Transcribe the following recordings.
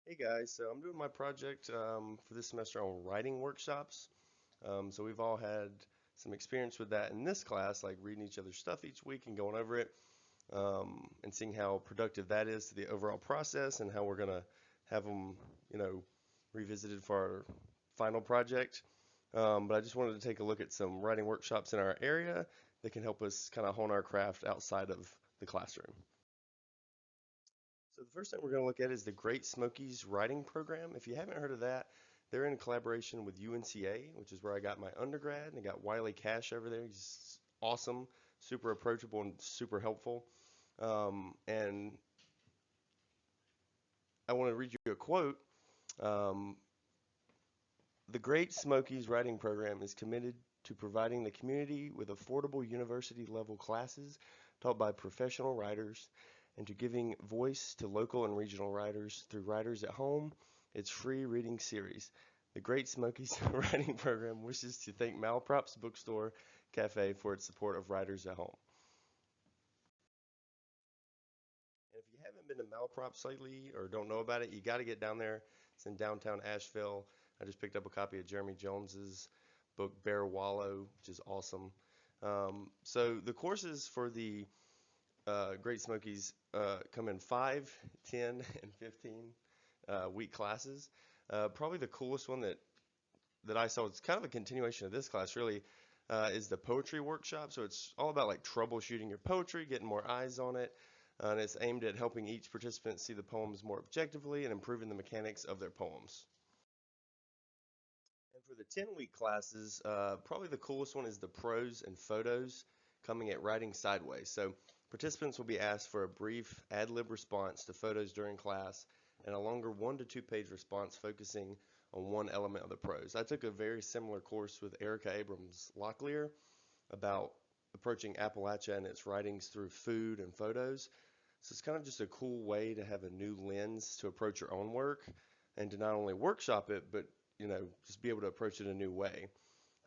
Hey guys, so I'm doing my project for this semester on writing workshops. So we've all had some experience with that in this class, like reading each other's stuff each week and going over it, and seeing how productive that is to the overall process and how we're gonna have them, you know, revisited for our final project. But I just wanted to take a look at some writing workshops in our area that can help us kind of hone our craft outside of the classroom. So the first thing we're going to look at is the Great Smokies Writing Program. If you haven't heard of that, they're in collaboration with UNCA, which is where I got my undergrad, and I got Wiley Cash over there. He's awesome, super approachable, and super helpful. And I want to read you a quote. Um, the Great Smokies Writing Program is committed to providing the community with affordable university level classes taught by professional writers and to giving voice to local and regional writers through Writers at Home, its free reading series. The Great Smokies Writing Program wishes to thank Malprops Bookstore Cafe for its support of Writers at Home. And if you haven't been to Malprops lately or don't know about it, you got to get down there. It's in downtown Asheville. I just picked up a copy of Jeremy Jones's book Bear Wallow, which is awesome. So the courses for the Great Smokies come in 5, 10, and 15 week classes. Probably the coolest one that I saw, it's kind of a continuation of this class really, is the poetry workshop. So it's all about like troubleshooting your poetry, getting more eyes on it. And it's aimed at helping each participant see the poems more objectively and improving the mechanics of their poems. And for the 10-week classes, probably the coolest one is the prose and photos coming at writing sideways. So participants will be asked for a brief ad lib response to photos during class and a longer 1 to 2 page response focusing on one element of the prose. I took a very similar course with Erica Abrams Locklear about approaching Appalachia and its writings through food and photos. So it's kind of just a cool way to have a new lens to approach your own work and to not only workshop it, but just be able to approach it a new way.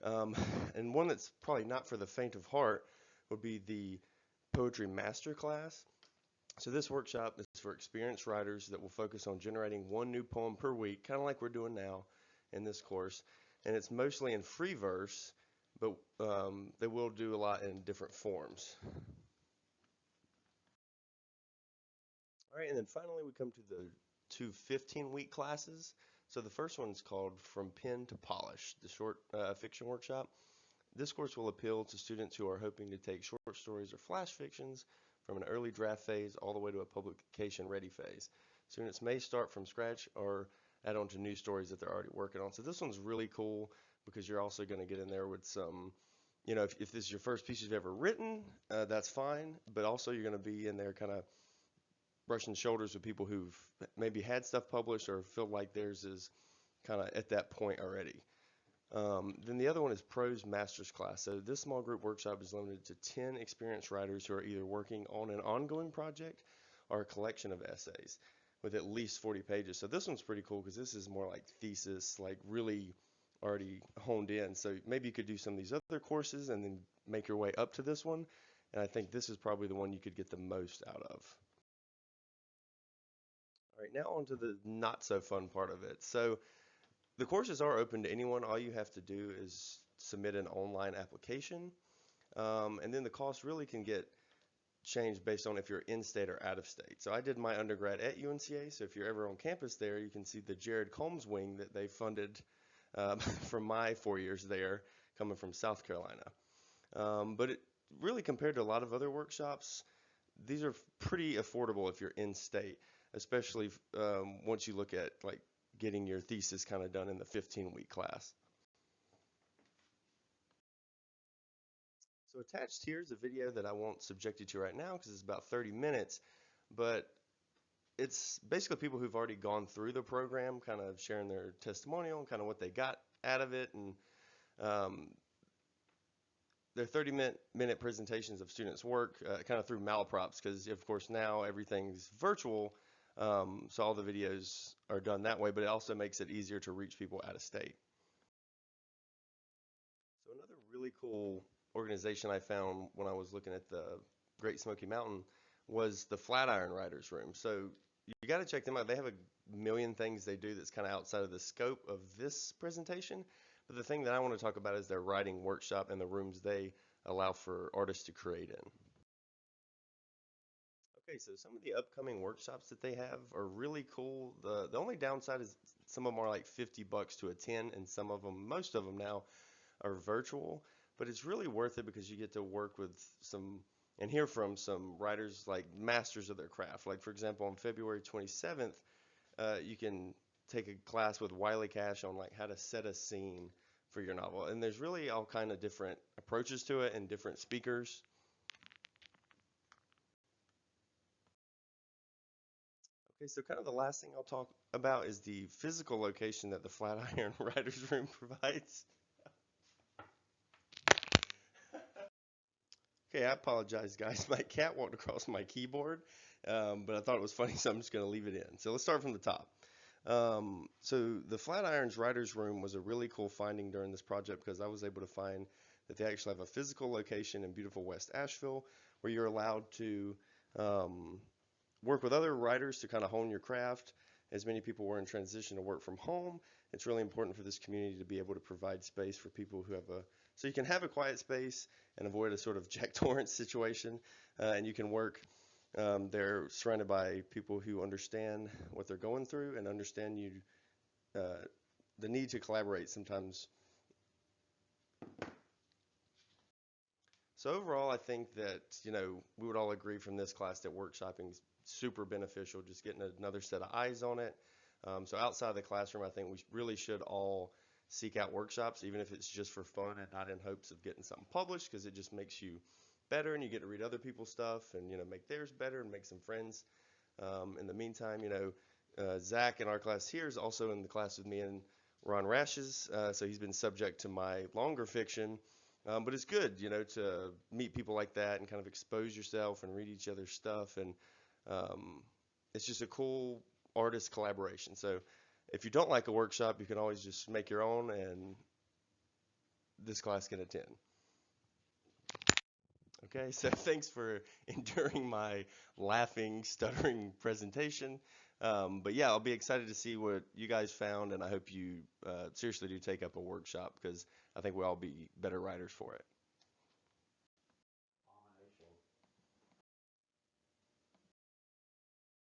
Um, and one that's probably not for the faint of heart would be the Poetry Masterclass. So this workshop is for experienced writers that will focus on generating one new poem per week, kind of like we're doing now in this course. And it's mostly in free verse, but they will do a lot in different forms. All right, and then finally we come to the two 15-week classes. So the first one is called From Pen to Polish, the short fiction workshop. This course will appeal to students who are hoping to take short stories or flash fictions from an early draft phase all the way to a publication ready phase. Students may start from scratch or add on to new stories that they're already working on. So this one's really cool because you're also going to get in there with some, if this is your first piece you've ever written, that's fine. But also you're going to be in there kind of brushing shoulders with people who've maybe had stuff published or feel like theirs is kind of at that point already. Then the other one is Prose Masters Class. So this small group workshop is limited to 10 experienced writers who are either working on an ongoing project or a collection of essays with at least 40 pages. So this one's pretty cool because this is more like thesis, like really already honed in. So maybe you could do some of these other courses and then make your way up to this one. And I think this is probably the one you could get the most out of. All right, now on to the not so fun part of it. So the courses are open to anyone. All you have to do is submit an online application. And then the cost really can get changed based on if you're in state or out of state. So I did my undergrad at UNCA. So if you're ever on campus there, you can see the Jared Combs wing that they funded from my 4 years there coming from South Carolina. But it really compared to a lot of other workshops, these are pretty affordable if you're in state, especially once you look at like getting your thesis kind of done in the 15-week class. So attached here is a video that I won't subject you to right now because it's about 30 minutes, but it's basically people who've already gone through the program, kind of sharing their testimonial and kind of what they got out of it, and um, they're 30-minute presentations of students' work, kind of through Malaprops, because of course now everything's virtual, so all the videos are done that way, but it also makes it easier to reach people out of state. So another really cool organization I found when I was looking at the Great Smoky Mountain was the Flatiron Writers Room. So you you got to check them out. They have a million things they do that's kind of outside of the scope of this presentation. But the thing that I want to talk about is their writing workshop and the rooms they allow for artists to create in. Okay, so some of the upcoming workshops that they have are really cool. The only downside is some of them are like $50 to attend, and some of them, most of them now, are virtual. But it's really worth it because you get to work with some and hear from some writers like masters of their craft. Like for example, on February 27th, you can take a class with Wiley Cash on like how to set a scene for your novel. And there's really all kind of different approaches to it and different speakers. Okay, so kind of the last thing I'll talk about is the physical location that the Flatiron Writers Room provides. Okay, I apologize, guys. My cat walked across my keyboard, but I thought it was funny, so I'm just going to leave it in. So let's start from the top. So the Flatirons Writers Room was a really cool finding during this project because I was able to find that they actually have a physical location in beautiful West Asheville where you're allowed to um, work with other writers to kind of hone your craft. As many people were in transition to work from home, it's really important for this community to be able to provide space for people who have a, so you can have a quiet space and avoid a sort of Jack Torrance situation, and you can work. They're surrounded by people who understand what they're going through and understand you, uh, the need to collaborate sometimes. So overall, I think that, we would all agree from this class that workshopping is super beneficial, just getting another set of eyes on it. So outside of the classroom, I think we really should all seek out workshops, even if it's just for fun and not in hopes of getting something published, because it just makes you better and you get to read other people's stuff and, make theirs better and make some friends. In the meantime, Zach in our class here is also in the class with me and Ron Rashes, so he's been subject to my longer fiction. But it's good, to meet people like that and kind of expose yourself and read each other's stuff. And um, it's just a cool artist collaboration. So if you don't like a workshop, you can always just make your own, and this class can attend. Okay, so thanks for enduring my laughing, stuttering presentation. But yeah, I'll be excited to see what you guys found, and I hope you seriously do take up a workshop because I think we'll all be better writers for it.